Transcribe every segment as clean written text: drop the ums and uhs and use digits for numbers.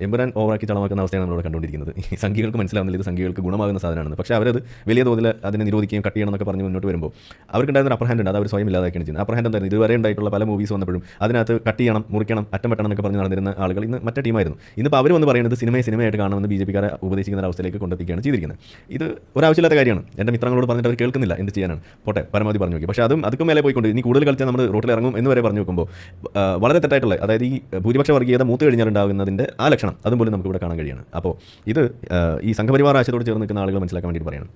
എമ്പുരാൻ ഓവറാക്കി ചളമാക്കുന്ന അവസ്ഥയാണ് നമ്മളിവിടെ കണ്ടുകൊണ്ടിരിക്കുന്നത്. ഈ സംഖ്യകൾക്ക് മനസ്സിലാവുന്നില്ല ഇത് സംഖ്യകൾക്ക് ഗുണമാകുന്ന സാധനമാണെന്ന്. പക്ഷേ അവരത് വലിയ തോതിൽ അതിനെ നിരോധിക്കുകയും കട്ട് ചെയ്യണം എന്നൊക്കെ പറഞ്ഞ് മുന്നോട്ട് വരുമ്പോൾ അവർക്കുണ്ടായിരുന്ന ഒരു അപ്പർ ഹാൻഡ് ഉണ്ട്, അത് അവർ സ്വയം ഇല്ലാതാക്കിയാണ് ചെയ്യുന്നത്. അപ്പർ ഹാൻഡ് എന്തായിരുന്നു? ഇതുവരെ ഉണ്ടായിട്ടുള്ള പല മൂവീസ് വന്നപ്പോഴും അതിനകത്ത് കട്ട് ചെയ്യണം, മുറിക്കണം, അറ്റം വെട്ടണം എന്നൊക്കെ പറഞ്ഞ് നടന്നിരുന്ന ആളുകൾ ഇന്ന് മറ്റേ ടീമായിരുന്നു. ഇന്നിപ്പോൾ അവർ വന്ന് പറയുന്നത് സിനിമയായിട്ട് കാണുമെന്ന് BJP-കാരെ ഉപദേശിക്കുന്ന ഒരു അവസ്ഥയിലേക്ക് കൊണ്ടെത്തിക്കുകയാണ് ചെയ്തിരിക്കുന്നത്. ഇത് ഒരാവശ്യമില്ലാത്ത കാര്യമാണ്. എൻ്റെ മിത്രങ്ങളോട് പറഞ്ഞിട്ട് അവർ കേൾക്കുന്നില്ല, എന്ത് ചെയ്യാനാണ്, പോട്ടെ പരമാവധി പറഞ്ഞു നോക്കി. പക്ഷേ അതും മേലെ പോയിക്കൊണ്ട് ഇനി കൂടുതൽ കളിച്ചാൽ നമ്മൾ റോട്ടിൽ ഇറങ്ങും എന്ന് വരെ പറഞ്ഞു നോക്കുമ്പോൾ വളരെ തെറ്റായിട്ടുള്ള, അതായത് ഈ ഭൂരിപക്ഷ വർഗീയത മൂത്ത് കഴിഞ്ഞാൽ ഉണ്ടാകുന്നതിൻ്റെ ആ ലക്ഷണം അതും പോലും നമുക്കിവിടെ കാണാൻ കഴിയാണ്. അപ്പോൾ ഇത് ഈ സംഘപരിവാർ ആശയത്തോട് ചേർന്ന് നിൽക്കുന്ന ആളുകൾ മനസ്സിലാക്കാൻ വേണ്ടി പറയണം.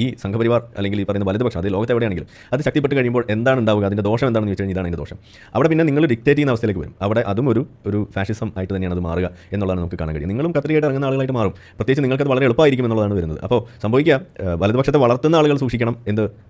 ഈ സംഘപരിവാർ അല്ലെങ്കിൽ ഈ പറയുന്ന വലതുപക്ഷം അത് ലോകത്ത് എവിടെയാണെങ്കിലും അത് ശക്തിപ്പെട്ട് കഴിയുമ്പോൾ എന്താണ് ഉണ്ടാവുക, അതിൻ്റെ ദോഷം എന്താണെന്ന് വെച്ച് കഴിഞ്ഞാൽ ഇതാണ് അതിൻ്റെ ദോഷം. അവിടെ പിന്നെ നിങ്ങൾ ഡിക്റ്റേറ്റ് ചെയ്യുന്ന അവസ്ഥയിലേക്ക് വരും. അവിടെ അതും ഒരു ഫാഷിസം ആയിട്ട് തന്നെയാണ് അത് മാറുക എന്നുള്ളതാണ് നമുക്ക് കാണാൻ കഴിയും. നിങ്ങളും കത്രിയായിട്ട് ഇറങ്ങുന്ന ആളുകളായിട്ട് മാറും. പ്രത്യേകിച്ച് നിങ്ങൾക്കത് വളരെ എളുപ്പമായിരിക്കും എന്നുള്ളതാണ് വരുന്നത്. അപ്പോൾ സംഭവിക്കുക, വലതുപക്ഷത്തെ വളർത്തുന്ന ആളുകൾ സൂക്ഷിക്കണം.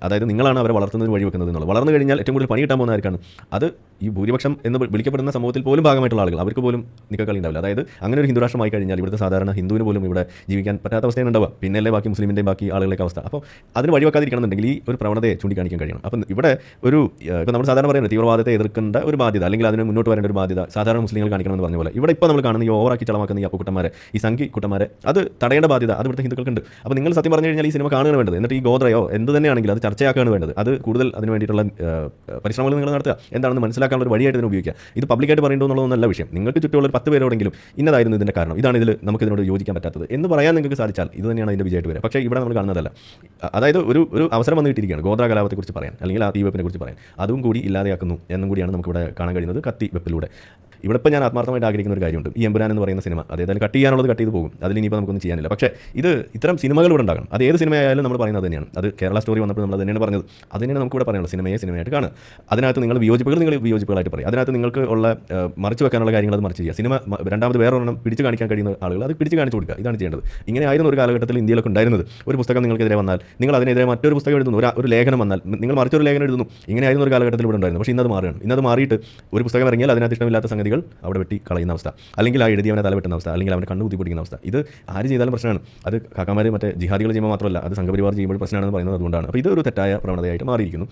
അതായത് നിങ്ങളാണ് അവരെ വളർത്തുന്നതിന് വഴി വെക്കുന്നത് എന്നുള്ളത്. വളർന്നു കഴിഞ്ഞാൽ ഏറ്റവും കൂടുതൽ പണി കിട്ടാൻ പോകുന്നതായിരിക്കാണ് അത്. ഈ ഭൂരിപക്ഷം എന്ന് വിളിക്കപ്പെടുന്ന സമൂഹത്തിൽ പോലും ഭാഗമായിട്ടുള്ള ആളുകൾ അവർക്ക് പോലും നിൽക്കളി ഉണ്ടാവില്ല. അതായത് അങ്ങനെ ഒരു ഹിന്ദു രാഷ്ട്രമായി കഴിഞ്ഞാൽ ഇവിടുത്തെ സാധാരണ ഹിന്ദുവിന് പോലും ഇവിടെ ജീവിക്കാൻ പറ്റാത്ത അവസ്ഥയാണ് ഉണ്ടാവുക. പിന്നല്ലേ ബാക്കി മുസ്ലിമിൻ്റെയും ബാക്കി ആളുകളൊക്കെ അവസ്ഥ. അപ്പോൾ അതിന് വഴിവെക്കാതിരിക്കണമെന്നുണ്ടെങ്കിൽ ഈ ഒരു പ്രവണതയെ ചൂണ്ടിക്കാണിക്കാൻ കഴിയണം. അപ്പം ഇവിടെ ഇപ്പോൾ നമ്മൾ സാധാരണ പറയുന്നത് തീവ്രവാദത്തെ എതിർക്കേണ്ട ഒരു ബാധ്യത അല്ലെങ്കിൽ അതിന് മുന്നോട്ട് വരേണ്ട ഒരു ബാധ്യത സാധാരണ മുസ്ലിങ്ങൾ കാണിക്കണമെന്ന് പറഞ്ഞ പോലെ ഇവിടെ ഇപ്പോൾ നമ്മൾ കാണുന്ന ഈ ഓവറാക്കി ചളമാക്കുന്ന ഈ അപ്പുക്കുട്ടന്മാരെ, ഈ സംഘി കുട്ടന്മാരെ, അത് തടയേണ്ട ബാധ്യത അത് ഇവിടുത്തെ ഹിന്ദുക്കൾക്കുണ്ട്. അപ്പോൾ നിങ്ങൾ സത്യം പറഞ്ഞു കഴിഞ്ഞാൽ ഈ സിനിമ കാണുകയാണ് വേണ്ടത്. എന്നിട്ട് ഈ ഗോത്രയോ എന്ത് തന്നെയാണെങ്കിലും അത് ചർച്ചയാക്കുകയാണ് വേണ്ടത്. അത് കൂടുതൽ അതിന് വേണ്ടിയിട്ടുള്ള പരിശ്രമങ്ങൾ നിങ്ങൾ നടത്തുക, എന്താണെന്ന് മനസ്സിലാക്കാനുള്ള ഒരു വഴിയായിട്ട് ഇതിനെ ഉപയോഗിക്കുക. ഇത് പബ്ലിക്കായിട്ട് പറയേണ്ടോ എന്നുള്ളതൊന്നല്ല വിഷയം. നിങ്ങൾക്ക് ചുറ്റുമുള്ള ഒരു 10 പേരോടെങ്കിലും ഇന്നതായിരുന്നു ഇതിൻ്റെ കാരണം, ഇതാണ് നമുക്ക് ഇതിനോട് യോജിക്കാൻ പറ്റാത്തത് എന്ന് പറയാൻ നിങ്ങൾക്ക് സാധിച്ചാൽ ഇത് തന്നെയാണ് അതിൻ്റെ വിജയമായിട്ട് വരിക. പക്ഷേ ഇവിടെ നമ്മൾ കാണുന്നതല്ല. അതായത് ഒരു അവസരം വന്ന് കിട്ടിയിരിക്കുകയാണ് ഗോത്ര കലാപത്തെക്കുറിച്ച് പറയാൻ, അല്ലെങ്കിൽ ആ തീവെപ്പിനെ കുറിച്ച് പറയാൻ. അതും കൂടി ഇല്ലാതെയാക്കുന്നു എന്നും കൂടിയാണ് നമുക്കിവിടെ കാണാൻ കഴിയുന്നത് കത്തി വെപ്പിലൂടെ. ഇവിടെ ഇപ്പോൾ ഞാൻ ആത്മാർത്ഥമായിട്ട് ആഗ്രഹിക്കുന്ന ഒരു കാര്യമുണ്ട്. ഈ എമ്പുരാൻ എന്ന് പറയുന്ന സിനിമ അതേതായാലും കട്ട് ചെയ്യാനുള്ളത് കട്ട് ചെയ്ത് പോകും, അതിൽ ഇനിയിപ്പോൾ നമുക്കൊന്നും ചെയ്യാനില്ല. പക്ഷേ ഇത്തരം സിനിമകൾ ഇവിടെ ഉണ്ടാകണം. അത് ഏത് സിനിമയായാലും നമ്മൾ പറയുന്നത് തന്നെയാണ്. അത് കേരള സ്റ്റോറി വന്നപ്പോൾ നമ്മൾ തന്നെയാണ് പറഞ്ഞത്. അത് തന്നെയാണ് നമുക്കിവിടെ പറയാനുള്ളത്. സിനിമയായിട്ട് കാണുക. അതിനകത്ത് നിങ്ങൾ വിയോജിപ്പുകളായിട്ട് പറയും. അതിനകത്ത് നിങ്ങൾക്ക് ഉള്ള മറിച്ച് വെക്കാനുള്ള കാര്യങ്ങൾ അത് മറിച്ച് ചെയ്യുക. സിനിമ രണ്ടാമത് വേറൊരെണ്ണം പിടിച്ച് കാണിക്കാൻ കഴിയുന്ന ആളുകൾ അത് പിടിച്ച് കാണിച്ചു കൊടുക്കുക. ഇതാണ് ചെയ്യേണ്ടത്. ഇങ്ങനെ ആയിരുന്നു ഒരു കാലഘട്ടത്തിൽ ഇന്ത്യയിലൊക്കെ ഉണ്ടായിരുന്നത്. ഒരു പുസ്തകം നിങ്ങൾക്കെതിരെ വന്നാൽ നിങ്ങൾ അതിനെതിരെ മറ്റൊരു പുസ്തകം എഴുതുന്നു, ഒരു ലേഖനം വന്നാൽ നിങ്ങൾ മറിച്ചൊരു ലേഖനം എഴുതുന്നു. ഇങ്ങനെയായിരുന്നു ഒരു കാലഘട്ടത്തിൽ ഇവിടെ ഉണ്ടായിരുന്നു. പക്ഷേ ഇന്നത് മാറുകയാണ്. ഇന്നത് മാറിയിട്ട് ഒരു പുസ്തകം ഇറങ്ങിയാൽ അതിനകത്ത് ഇഷ്ടമില്ലാത്ത സംഗതികൾ അവിടെ വെട്ടി കളയുന്ന അവസ്ഥ, അല്ലെങ്കിൽ ആ എഴുതിയവനെ തലവെട്ടുന്ന അവസ്ഥ, അല്ലെങ്കിൽ അവനെ കണ്ണു കുത്തിപ്പിടിക്കുന്ന അവസ്ഥ. ഇത് ആര് ചെയ്താലും പ്രശ്നമാണ്. അത് കാക്കാമാർ മറ്റേ ജിഹാദികൾ ചെയ്യുമ്പോൾ മാത്രമല്ല, അത് സംഘപരിവാർ ചെയ്യുമ്പോൾ പ്രശ്നമാണെന്ന് പറയുന്നത് അതുകൊണ്ടാണ്. അപ്പോൾ ഇതൊരു തെറ്റായ പ്രവണതയായിട്ട് മാറിയിരിക്കുന്നു.